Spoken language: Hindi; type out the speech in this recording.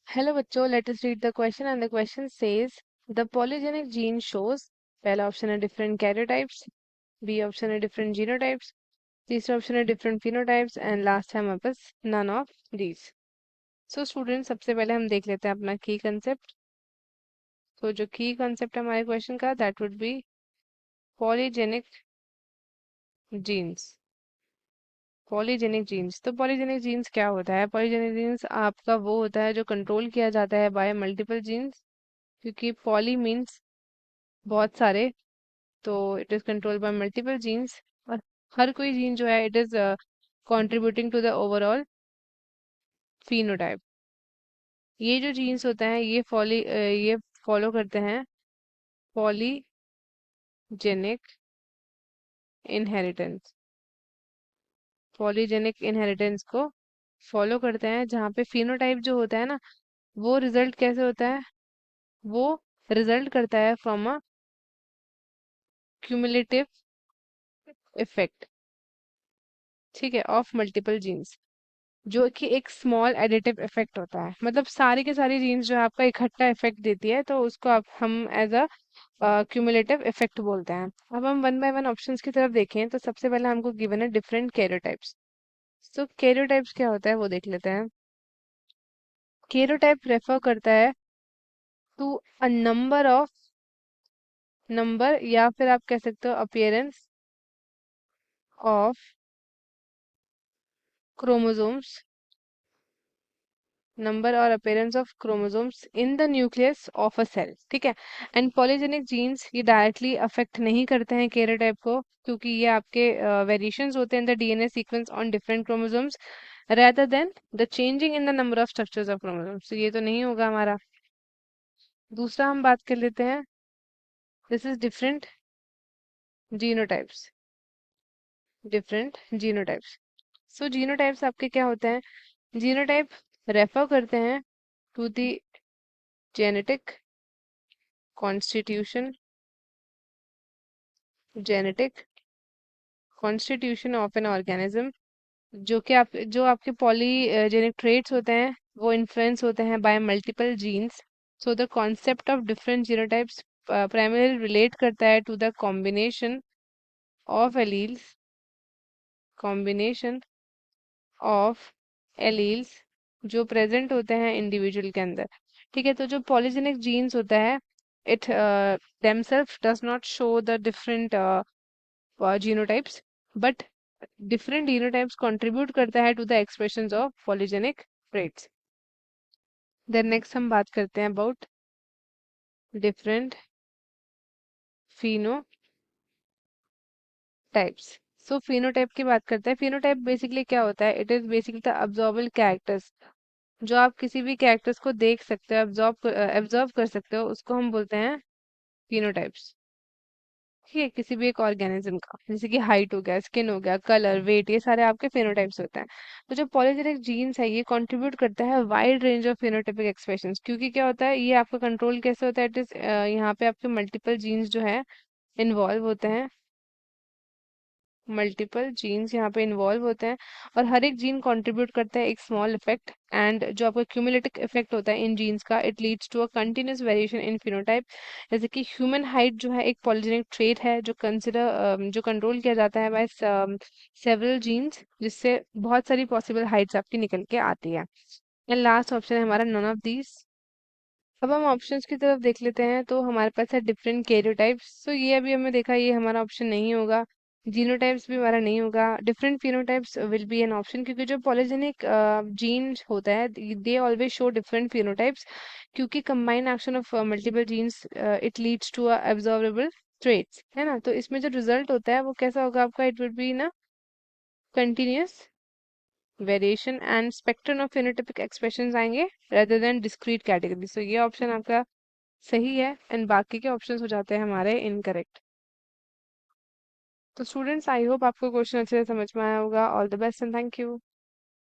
हेलो बच्चों, let us read the question and the question says the polygenic gene shows. पहला ऑप्शन है डिफरेंट कैरियोटाइप्स, बी ऑप्शन है डिफरेंट जीनोटाइप्स, तीसरा ऑप्शन है डिफरेंट फिनोटाइप्स एंड लास्ट है हमारे पास none of these. So student, सबसे पहले हम देख लेते हैं अपना की कंसेप्ट। तो जो की कंसेप्ट है हमारे क्वेश्चन का that would be polygenic genes. Polygenic genes, तो पॉलीजेनिक जीन्स क्या होता है? पॉलीजेनिक जीन्स आपका वो होता है जो कंट्रोल किया जाता है बाय मल्टीपल जीन्स, क्योंकि पॉली मीन्स बहुत सारे, तो it is controlled by multiple genes. और हर कोई जीन जो है it is contributing to the overall phenotype. ये जो जीन्स होते हैं ये फॉलो करते हैं पॉलीजेनिक इनहेरिटेंस। पॉलीजेनिक इनहेरिटेंस को फॉलो करते हैं, जहाँ पे फिनोटाइप जो होता है ना, वो रिजल्ट कैसे होता है? वो रिजल्ट करता है फ्रॉम अ क्यूमुलेटिव इफेक्ट, ठीक है, ऑफ मल्टीपल जीन्स, जो कि एक स्मॉल एडिटिव इफेक्ट होता है। मतलब सारी के सारी जीन्स जो है आपका इकट्ठा इफेक्ट देती है, तो उसको आप हम एज अ क्यूमुलेटिव इफेक्ट बोलते हैं। अब हम वन बाय वन ऑप्शंस की तरफ देखें तो सबसे पहले हमको गिवन है डिफरेंट कैरियोटाइप्स। तो कैरियोटाइप्स क्या होता है वो देख लेते हैं। कैरियोटाइप रेफर करता है टू अ नंबर या फिर आप कह सकते हो अपीयरेंस ऑफ क्रोमोसोम्स, नंबर और appearance of chromosomes in the nucleus of a cell, ठीक है। एंड पॉलीजेनिक जीन्स ये डायरेक्टली अफेक्ट नहीं करते हैं कैरियोटाइप को, क्योंकि ये आपके वेरिएशंस होते हैं in the DNA sequence on different chromosomes rather than the changing in the number of structures of chromosomes। तो ये तो नहीं होगा हमारा। दूसरा हम बात कर लेते हैं, this is different genotypes. Different genotypes, so genotypes आपके क्या होते हैं? जीनोटाइप रेफर करते हैं to the genetic constitution, genetic constitution of an organism, जो आपके पॉलीजेनिक ट्रेट्स होते हैं वो इन्फ्लुएंस होते हैं by multiple genes. So the concept of different genotypes primarily relate करता है to the combination of alleles, combination of alleles जो प्रेजेंट होते हैं इंडिविजुअल के अंदर, ठीक है। तो जो पॉलीजेनिक जीन्स होता है it themselves does not show the different genotypes, but different genotypes contribute करता है to the expressions of polygenic traits। Then next हम बात करते हैं about different phenotypes. So phenotype की बात करते हैं। फिनोटाइप बेसिकली क्या होता है? It is basically the observable characters, जो आप किसी भी कैरेक्टर्स को देख सकते हो, ऑब्जर्व कर सकते हो, उसको हम बोलते हैं फिनोटाइप्स, ठीक है। किसी भी एक ऑर्गेनिज्म का, जैसे कि हाइट हो गया, स्किन हो गया, कलर, वेट, ये सारे आपके फिनोटाइप्स होते हैं। तो जो पॉलीजेनिक जीन्स है ये कंट्रीब्यूट करता है wide range of phenotypic expressions, क्योंकि क्या होता है, ये आपका कंट्रोल कैसे होता है? इट इज यहाँ पे आपके मल्टीपल जीन्स जो है इन्वॉल्व होते हैं, मल्टीपल जीन्स यहाँ पे इन्वॉल्व होते हैं, और हर एक जीन कंट्रीब्यूट करता है एक स्मॉल इफेक्ट। एंड जो आपका क्यूमुलेटिव इफेक्ट होता है इन जीन्स का, it leads to a continuous variation in phenotype. जैसे कि ह्यूमन हाइट जो है एक पॉलीजेनिक ट्रेट है, जो कंट्रोल किया जाता है बाय सेवरल जीन्स, जिससे बहुत सारी पॉसिबल हाइट्स आपकी निकल के आती है। एंड लास्ट ऑप्शन है हमारा नन ऑफ दीज। अब हम ऑप्शंस की तरफ देख लेते हैं, तो हमारे पास है डिफरेंट कैरियोटाइप्स। तो ये अभी हमने देखा, ये हमारा ऑप्शन नहीं होगा। जीनोटाइप्स भी हमारा नहीं होगा। Different phenotypes will be an option, क्योंकि जो पॉलीजेनिक जीन होता है they always show different phenotypes, क्योंकि combine action of multiple genes it leads to observable traits, है ना। तो इसमें जो रिजल्ट होता है वो कैसा होगा आपका? इट विल बी ना continuous variation and spectrum of phenotypic expressions आएंगे rather than discrete कैटेगरी। सो ये ऑप्शन आपका सही है, एंड बाकी के ऑप्शंस हो जाते हैं हमारे इनकरेक्ट। तो स्टूडेंट्स, आई होप आपको क्वेश्चन अच्छे से समझ में आया होगा। All the best and thank you.